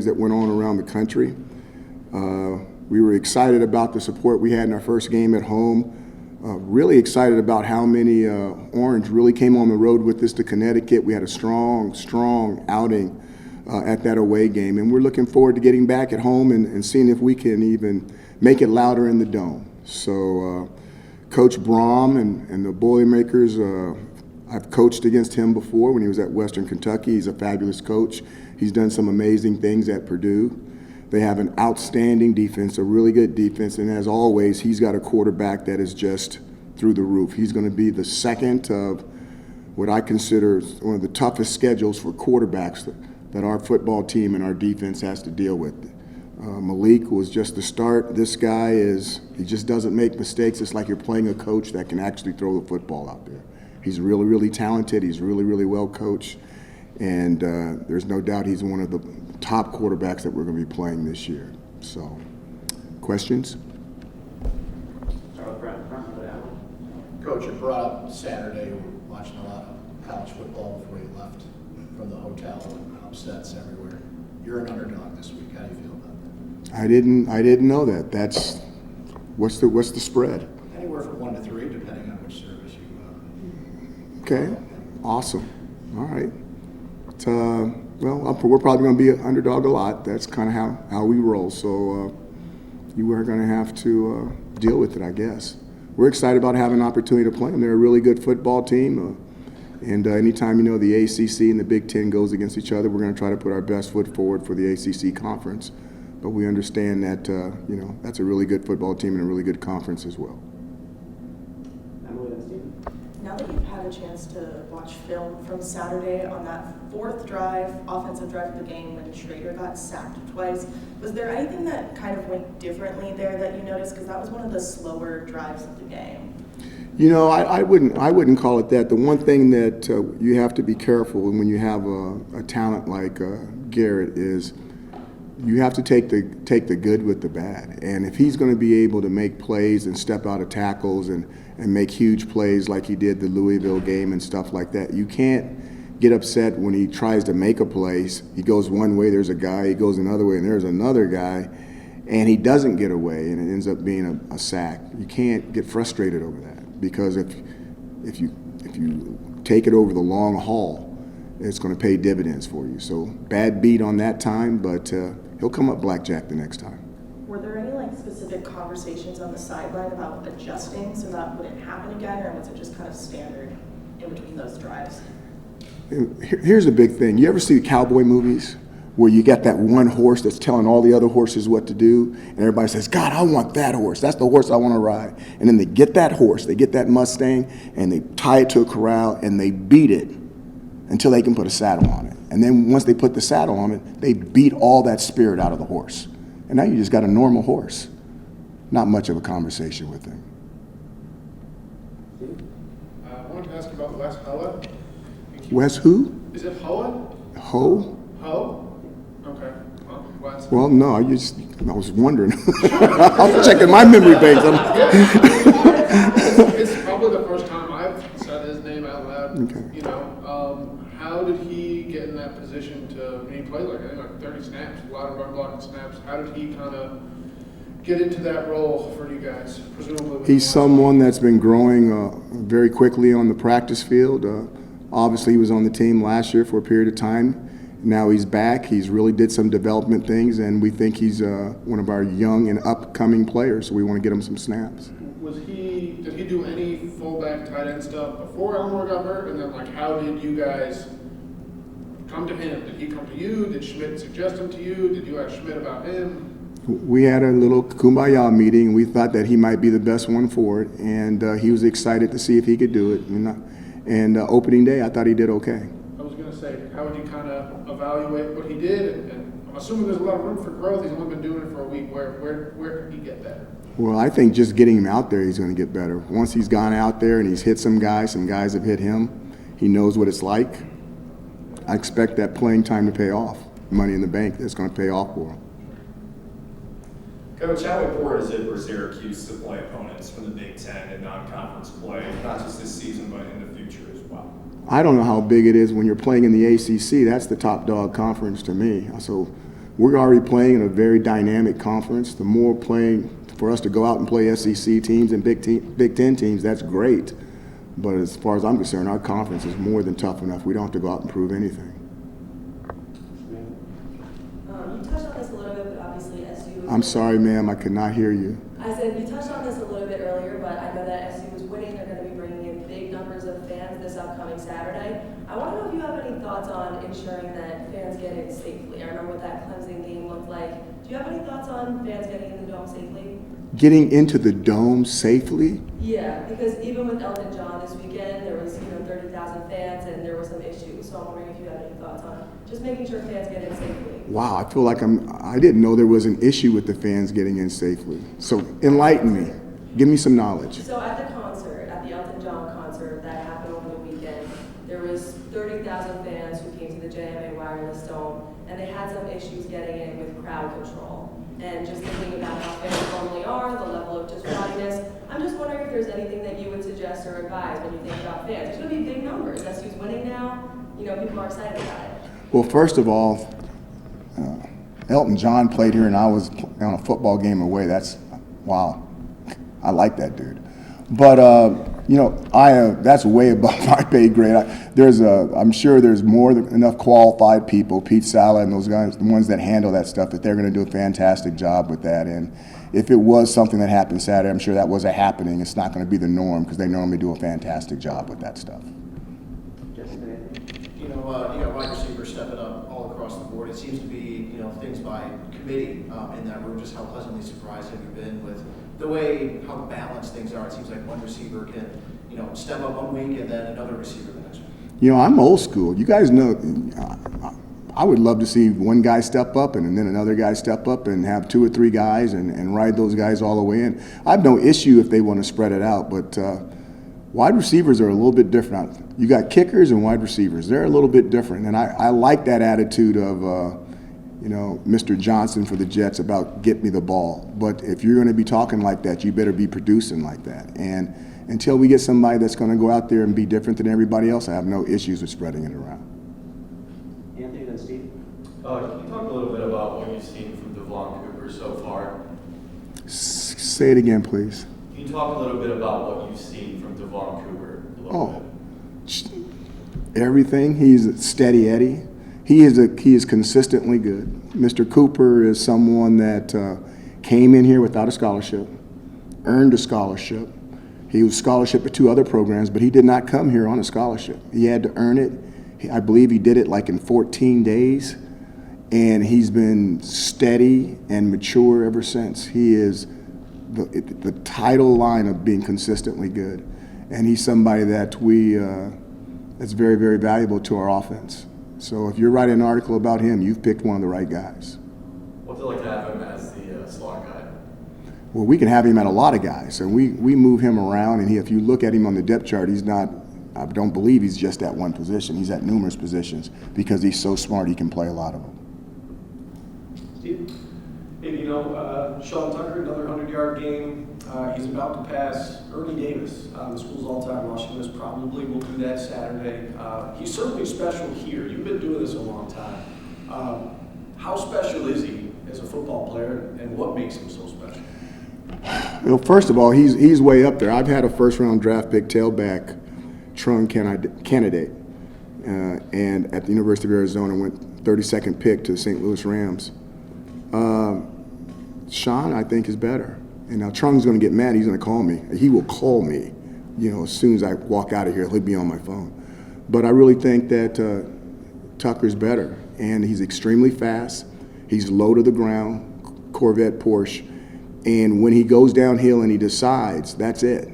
things that went on around the country. We were excited about the support we had in our first game at home. Really excited about how many Orange really came on the road with us to Connecticut. We had a strong outing at that away game, and we're looking forward to getting back at home and seeing if we can even make it louder in the Dome. So Coach Braum and the Boilermakers, I've coached against him before when he was at Western Kentucky. He's a fabulous coach. He's done some amazing things at Purdue. They have an outstanding defense, a really good defense, and as always, he's got a quarterback that is just through the roof. He's going to be the second of what I consider one of the toughest schedules for quarterbacks that our football team and our defense has to deal with. Malik was just the start. This guy he just doesn't make mistakes. It's like you're playing a coach that can actually throw the football out there. He's really, really talented. He's really, really well coached. And there's no doubt he's one of the top quarterbacks that we're going to be playing this year. So, questions? Coach, you brought up Saturday, you were watching a lot of college football before you left from the hotel, upsets everywhere. You're an underdog this week. How do you feel about that? I didn't know that. That's what's the spread? Anywhere from 1 to 3, depending on which service you. Okay, awesome. All right. Well, we're probably going to be an underdog a lot. That's kind of how we roll. So you are going to have to deal with it, I guess. We're excited about having an opportunity to play them. They're a really good football team. And anytime the ACC and the Big Ten goes against each other, we're going to try to put our best foot forward for the ACC conference. But we understand that that's a really good football team and a really good conference as well. Now that you've had a chance to watch film from Saturday on that fourth drive, offensive drive of the game when Schrader got sacked twice, was there anything that kind of went differently there that you noticed? Because that was one of the slower drives of the game. I wouldn't call it that. The one thing that you have to be careful when you have a talent like Garrett is you have to take the good with the bad. And if he's going to be able to make plays and step out of tackles and make huge plays like he did the Louisville game and stuff like that, you can't get upset when he tries to make a play. He goes one way, there's a guy. He goes another way, and there's another guy. And he doesn't get away, and it ends up being a sack. You can't get frustrated over that because if you take it over the long haul, it's going to pay dividends for you. So bad beat on that time, but he'll come up blackjack the next time. Were there any specific conversations on the sideline about adjusting so that wouldn't happen again, or was it just kind of standard in between those drives? Here's a big thing. You ever see the Cowboy movies where you got that one horse that's telling all the other horses what to do, and everybody says, God, I want that horse. That's the horse I want to ride. And then they get that horse, they get that Mustang, and they tie it to a corral, and they beat it until they can put a saddle on it. And then once they put the saddle on it, they beat all that spirit out of the horse. And now you just got a normal horse. Not much of a conversation with him. I wanted to ask about Wes Hoa. Wes who? Is it Hoa? Ho? Ho? Okay. Wes. Well, no, I was wondering. I was checking my memory banks. It's probably the first time I've said his name out loud. Okay. How did he get in that position when he played like 30 snaps, a lot of run blocking snaps? How did he kind of get into that role for you guys, presumably? He's someone that's been growing very quickly on the practice field. Obviously, he was on the team last year for a period of time. Now he's back. He's really did some development things, and we think he's one of our young and upcoming players, so we want to get him some snaps. Did he do any fullback tight end stuff before Elmore got hurt? And then, how did you guys come to him? Did he come to you? Did Schmidt suggest him to you? Did you ask Schmidt about him? We had a little kumbaya meeting. We thought that he might be the best one for it, and he was excited to see if he could do it. And opening day, I thought he did okay. I was going to say, how would you kind of evaluate what he did? And I'm assuming there's a lot of room for growth. He's only been doing it for a week. Where could he get better? Well, I think just getting him out there, he's going to get better. Once he's gone out there and he's hit some guys have hit him, he knows what it's like. I expect that playing time to pay off. Money in the bank that's going to pay off for him. Coach, how important is it for Syracuse to play opponents from the Big Ten in non-conference play, not just this season, but in the future as well? I don't know how big it is when you're playing in the ACC. That's the top dog conference to me. So we're already playing in a very dynamic conference. The more playing for us to go out and play SEC teams and Big Ten teams, that's great. But as far as I'm concerned, our conference is more than tough enough. We don't have to go out and prove anything. You touched on this a little bit, but obviously SU. I'm sorry, ma'am, I could not hear you. I said you touched on this a little bit earlier, but I know that SU was winning. They're going to be bringing in big numbers of fans this upcoming Saturday. I want to know if you have any thoughts on ensuring that fans get in safely. I remember what that Clemson game looked like. Do you have any thoughts on fans getting in the dome safely? Getting into the dome safely? Yeah, because even with Elton John this weekend, there was 30,000 fans, and there were some issues. So I'm wondering if you have any thoughts on just making sure fans get in safely. Wow, I feel like I didn't know there was an issue with the fans getting in safely. So enlighten me. Give me some knowledge. So at the concert, at the Elton John concert that happened over the weekend, there was 30,000 fans who came to the JMA Wireless Dome, and they had some issues getting in with crowd control. And just thinking about how fans normally are, the level of just rowdiness, I'm just wondering if there's anything that you would suggest or advise when you think about fans. It's going to be big numbers. SU's winning now. People are excited about it. Well, first of all, Elton John played here and I was on a football game away. That's, wow, I like that dude. But, that's way above my pay grade. I'm sure there's enough qualified people, Pete Sala and those guys, the ones that handle that stuff, that they're going to do a fantastic job with that. And if it was something that happened Saturday, I'm sure that was a happening. It's not going to be the norm because they normally do a fantastic job with that stuff. You got wide receivers stepping up all across the board. It seems to be, things by committee in that room. Just how pleasantly surprised have you been with the way, how balanced things are? It seems like one receiver can, step up one week and then another receiver the next week. I'm old school. You guys know, I would love to see one guy step up and then another guy step up and have 2 or 3 guys and ride those guys all the way in. I have no issue if they want to spread it out, but wide receivers are a little bit different. You got kickers and wide receivers. They're a little bit different. And I like that attitude of, Mr. Johnson for the Jets about get me the ball. But if you're going to be talking like that, you better be producing like that. And until we get somebody that's going to go out there and be different than everybody else, I have no issues with spreading it around. Anthony, then Steve. Can you talk a little bit about what you've seen from Devon Cooper so far? Say it again, please. Can you talk a little bit about what you've seen from Devon Cooper a little bit? Everything. He's a steady Eddie. He is consistently good. Mr. Cooper is someone that came in here without a scholarship, earned a scholarship. He was scholarship at 2 other programs, but he did not come here on a scholarship. He had to earn it. I believe he did it like in 14 days, and he's been steady and mature ever since. He is the title line of being consistently good, and he's somebody that that's very, very valuable to our offense. So if you're writing an article about him, you've picked one of the right guys. What's it like to have him as the slot guy? Well, we can have him at a lot of guys, and we move him around, and if you look at him on the depth chart, he's not, I don't believe he's just at one position. He's at numerous positions because he's so smart he can play a lot of them. Steve? Hey, Sean Tucker, another 100-yard game. He's about to pass Ernie Davis, the school's all-time rushing list. Probably will do that Saturday. He's certainly special here. You've been doing this a long time. How special is he as a football player, and what makes him so special? Well, first of all, he's way up there. I've had a first-round draft pick tailback, Trung candidate, and at the University of Arizona went 32nd pick to the St. Louis Rams. Sean, I think, is better. And now Trung's going to get mad. He's going to call me. He will call me, as soon as I walk out of here. He'll be on my phone. But I really think that Tucker's better. And he's extremely fast. He's low to the ground, Corvette Porsche. And when he goes downhill and he decides, that's it.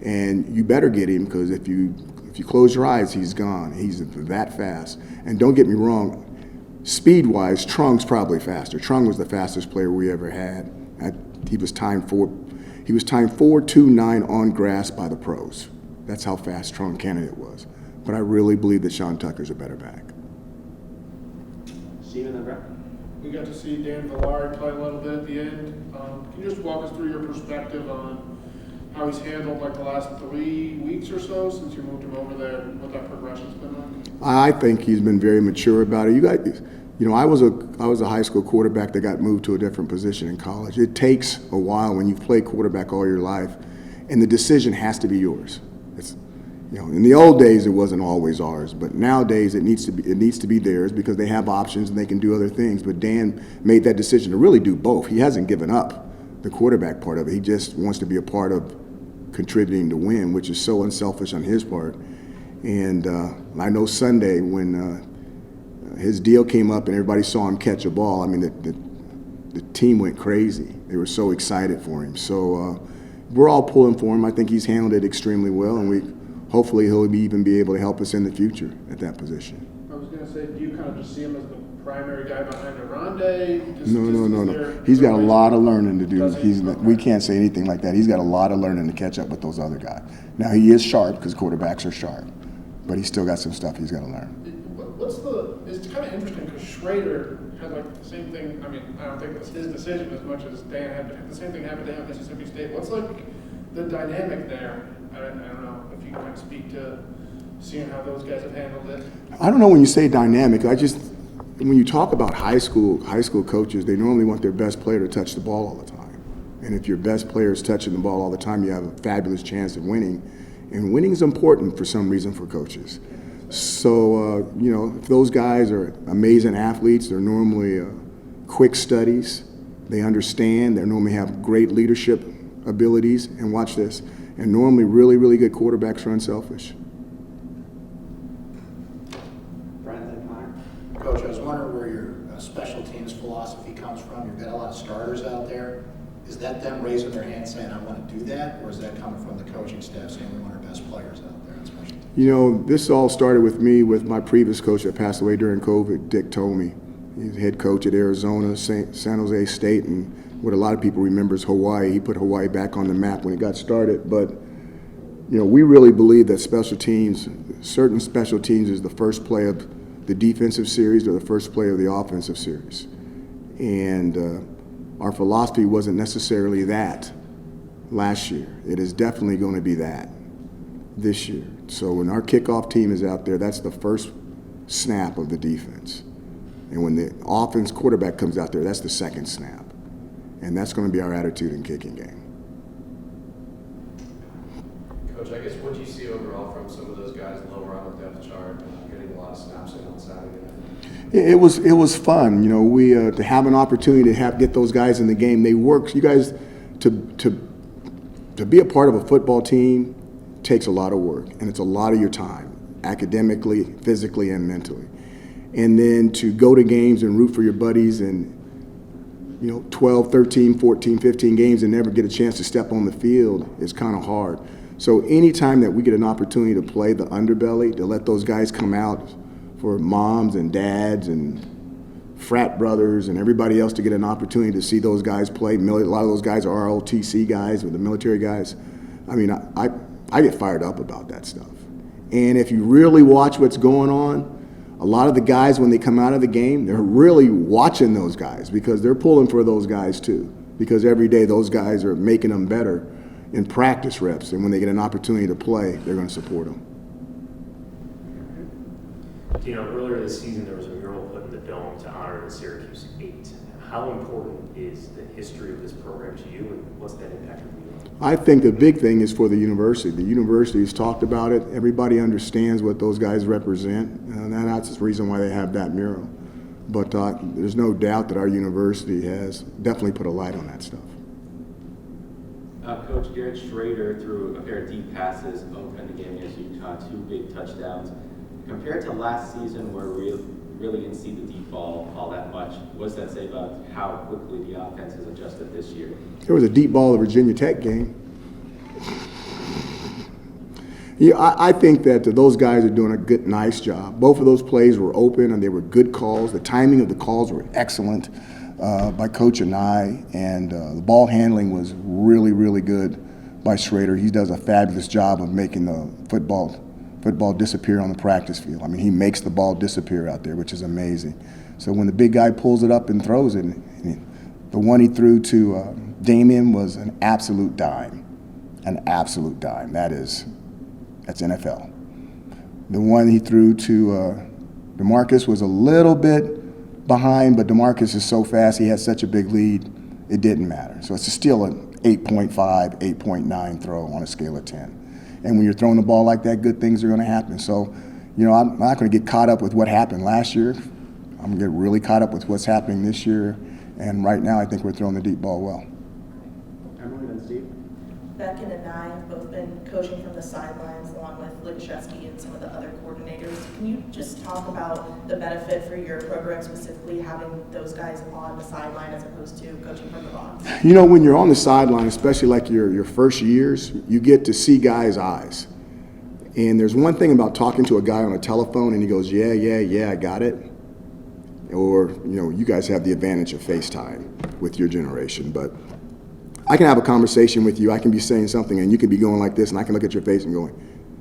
And you better get him, because if you close your eyes, he's gone. He's that fast. And don't get me wrong, speed-wise, Trung's probably faster. Trung was the fastest player we ever had. He was timed 4.29 on grass by the pros. That's how fast Trung candidate was. But I really believe that Sean Tucker's a better back. Steven and Brett. We got to see Dan Villard play a little bit at the end. Can you just walk us through your perspective on how he's handled like the last 3 weeks or so since you moved him over there, what that progression's been like? I think he's been very mature about it. You know, I was a high school quarterback that got moved to a different position in college. It takes a while when you've played quarterback all your life, and the decision has to be yours. It's, you know, in the old days it wasn't always ours, but nowadays it needs to be theirs because they have options and they can do other things. But Dan made that decision to really do both. He hasn't given up the quarterback part of it. He just wants to be a part of contributing to win, which is so unselfish on his part. And I know Sunday when his deal came up and everybody saw him catch a ball, I mean, the team went crazy. They were so excited for him. So we're all pulling for him. I think he's handled it extremely well, and hopefully he'll even be able to help us in the future at that position. I was going to say, do you kind of just see him as the primary guy behind Aronde? No. He's got a lot of learning to do. We can't say anything like that. He's got a lot of learning to catch up with those other guys. Now, he is sharp because quarterbacks are sharp, but he's still got some stuff he's got to learn. It's kind of interesting because Schrader had like the same thing. I mean, I don't think it's his decision as much as Dan had. The same thing happened to him at Mississippi State. What's like the dynamic there? I don't know if you can kind of speak to seeing how those guys have handled it. I don't know when you say dynamic. When you talk about high school coaches, they normally want their best player to touch the ball all the time. And if your best player is touching the ball all the time, you have a fabulous chance of winning. And winning is important for some reason for coaches. So, if those guys are amazing athletes, they're normally quick studies, they understand, they normally have great leadership abilities, and watch this, and normally really, really good quarterbacks are unselfish. Coach, I was wondering where your special teams philosophy comes from. You've got a lot of starters out there. Is that them raising their hand saying, I want to do that? Or is that coming from the coaching staff saying we want our best players out there on special teams? You know, this all started with me with my previous coach that passed away during COVID, Dick Tomey. He's head coach at Arizona, San Jose State, and what a lot of people remember is Hawaii. He put Hawaii back on the map when it got started. But, we really believe that certain special teams is the first play of the defensive series or the first play of the offensive series. And our philosophy wasn't necessarily that last year. It is definitely going to be that this year. So when our kickoff team is out there, that's the first snap of the defense. And when the offense quarterback comes out there, that's the second snap. And that's going to be our attitude in kicking game. Coach, I guess what do you see overall from some of those guys lower on the depth chart, getting a lot of snaps in on Saturday night? It was fun. We to have an opportunity to get those guys in the game. They work. You guys to be a part of a football team takes a lot of work, and it's a lot of your time, academically, physically, and mentally. And then to go to games and root for your buddies and 12, 13, 14, 15 games and never get a chance to step on the field is kind of hard. So anytime that we get an opportunity to play the underbelly, to let those guys come out for moms and dads and frat brothers and everybody else to get an opportunity to see those guys play. A lot of those guys are ROTC guys or the military guys. I mean, I get fired up about that stuff. And if you really watch what's going on, a lot of the guys, when they come out of the game, they're really watching those guys because they're pulling for those guys too. Because every day those guys are making them better in practice reps. And when they get an opportunity to play, they're going to support them. Dino, earlier this season there was a mural put in the Dome to honor the Syracuse 8. How important is the history of this program to you, and what's that impact on you? I think the big thing is for the university. The university's talked about it. Everybody understands what those guys represent, and that's the reason why they have that mural. But there's no doubt that our university has definitely put a light on that stuff. Coach, Garrett Schrader threw a pair of deep passes open the game against UConn, 2 big touchdowns. Compared to last season where we really didn't see the deep ball all that much, what does that say about how quickly the offense has adjusted this year? There was a deep ball in the Virginia Tech game. Yeah, I think that those guys are doing a nice job. Both of those plays were open and they were good calls. The timing of the calls were excellent by Coach and I, and the ball handling was really, really good by Schrader. He does a fabulous job of making the football disappear on the practice field. I mean, he makes the ball disappear out there, which is amazing. So when the big guy pulls it up and throws it, the one he threw to Damien was an absolute dime. An absolute dime. That's NFL. The one he threw to DeMarcus was a little bit behind, but DeMarcus is so fast, he has such a big lead, it didn't matter. So it's still an 8.5, 8.9 throw on a scale of 10. And when you're throwing the ball like that, good things are going to happen. So, you know, I'm not going to get caught up with what happened last year. I'm going to get really caught up with what's happening this year. And right now, I think we're throwing the deep ball well. Emily, then Steve. Beckett and I have both been coaching from the sidelines along with Ligashevsky and some of the other coordinators. Can you just talk about the benefit for your program, specifically having those guys on the sideline as opposed to coaching from the box? You know, when you're on the sideline, especially like your first years, you get to see guys' eyes. And there's one thing about talking to a guy on a telephone and he goes, yeah, I got it. Or, you know, you guys have the advantage of FaceTime with your generation. But I can have a conversation with you. I can be saying something and you can be going like this and I can look at your face and going,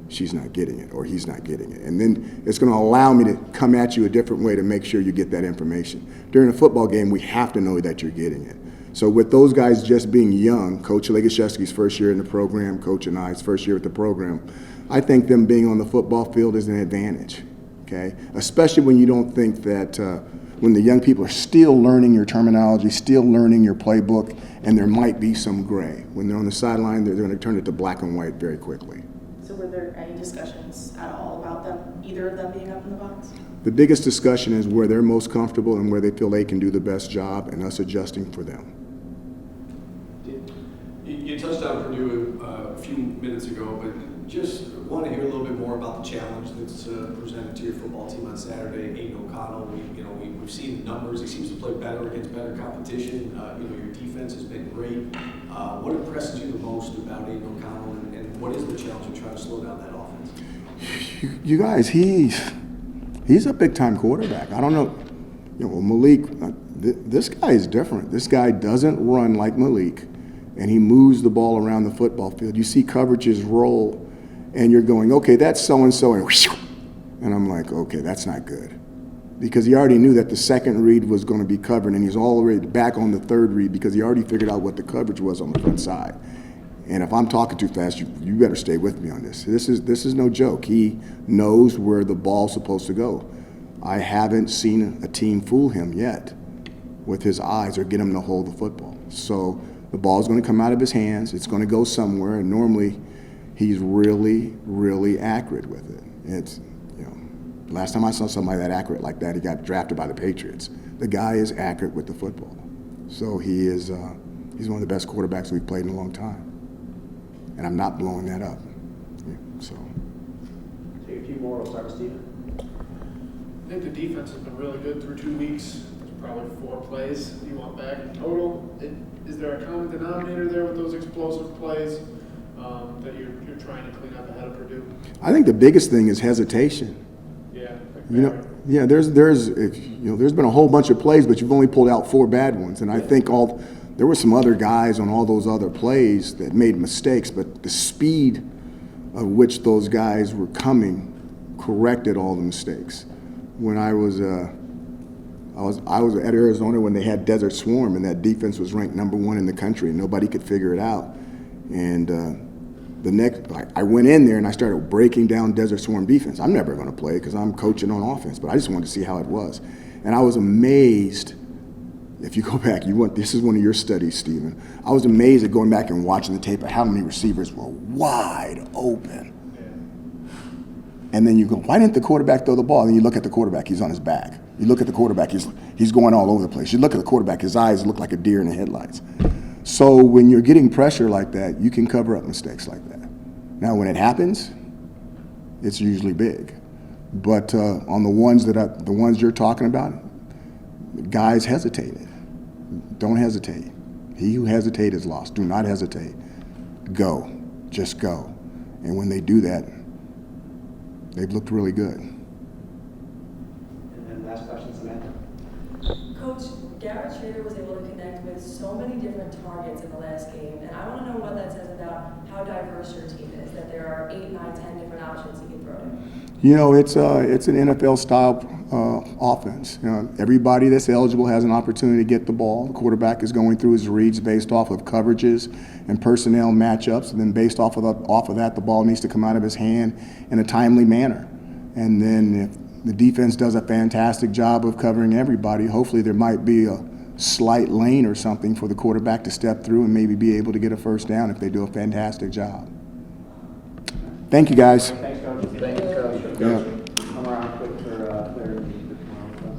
she's not getting it or he's not getting it. And then it's going to allow me to come at you a different way to make sure you get that information. During a football game, we have to know that you're getting it. So with those guys just being young, Coach Ligashevsky's first year in the program, Coach and I's first year at the program, I think them being on the football field is an advantage, okay? Especially when you don't think that when the young people are still learning your terminology, still learning your playbook, and there might be some gray. When they're on the sideline, they're going to turn it to black and white very quickly. So were there any discussions at all about them, either of them being up in the box? The biggest discussion is where they're most comfortable and where they feel they can do the best job and us adjusting for them. You touched on Purdue a few minutes ago, but just want to hear a little bit more about the challenge that's presented to your football team on Saturday. Aidan OConnell, we've seen the numbers. He seems to play better against better competition. Your defense has been great. What impresses you the most about Aidan OConnell, and what is the challenge in trying to slow down that offense? You guys, he's a big-time quarterback. I don't know. You know, Malik, this guy is different. This guy doesn't run like Malik, and he moves the ball around the football field. You see coverages roll, and you're going, okay, that's so-and-so, and I'm like, okay, that's not good. Because he already knew that the second read was going to be covered, and he's already back on the third read because he already figured out what the coverage was on the front side. And if I'm talking too fast, you better stay with me on this. This is no joke. He knows where the ball's supposed to go. I haven't seen a team fool him yet with his eyes or get him to hold the football. So the ball's going to come out of his hands. It's going to go somewhere, and normally he's really, really accurate with it. It's, last time I saw somebody that accurate like that, he got drafted by the Patriots. The guy is accurate with the football. So he is he's one of the best quarterbacks we've played in a long time. And I'm not blowing that up. Yeah, so. Take a few more. We'll start with Steven. I think the defense has been really good through 2 weeks. There's probably 4 plays you want back in total. Is there a common denominator there with those explosive plays that you're trying to clean up ahead of Purdue? I think the biggest thing is hesitation. Yeah. There's been a whole bunch of plays, but you've only pulled out 4 bad ones, and I think there were some other guys on all those other plays that made mistakes, but the speed of which those guys were coming corrected all the mistakes. When I was at Arizona when they had Desert Swarm, and that defense was ranked #1 in the country, and nobody could figure it out. And I went in there and I started breaking down Desert Swarm defense. I'm never going to play because I'm coaching on offense, but I just wanted to see how it was. And I was amazed. If you go back, this is one of your studies, Stephen. I was amazed at going back and watching the tape at how many receivers were wide open. And then you go, why didn't the quarterback throw the ball? And you look at the quarterback, he's on his back. You look at the quarterback, he's going all over the place. You look at the quarterback, his eyes look like a deer in the headlights. So when you're getting pressure like that, you can cover up mistakes like that. Now, when it happens, it's usually big. But on the ones you're talking about, guys hesitated. Don't hesitate. He who hesitates is lost. Do not hesitate. Go. Just go. And when they do that, they've looked really good. And then last question, Samantha. Coach, Garrett Schrader was able to connect with so many different targets in the last game, and I want to know what that says about how diverse your team is, that there are 8, 9, 10 different options he can throw to. It's an NFL-style offense. Everybody that's eligible has an opportunity to get the ball. The quarterback is going through his reads based off of coverages and personnel matchups, and then based off of that, the ball needs to come out of his hand in a timely manner. And then The defense does a fantastic job of covering everybody. Hopefully there might be a slight lane or something for the quarterback to step through and maybe be able to get a first down if they do a fantastic job. Thank you, guys. Thanks, Coach. Thank you, Coach. Yeah. Come around quick for Larry to meet tomorrow.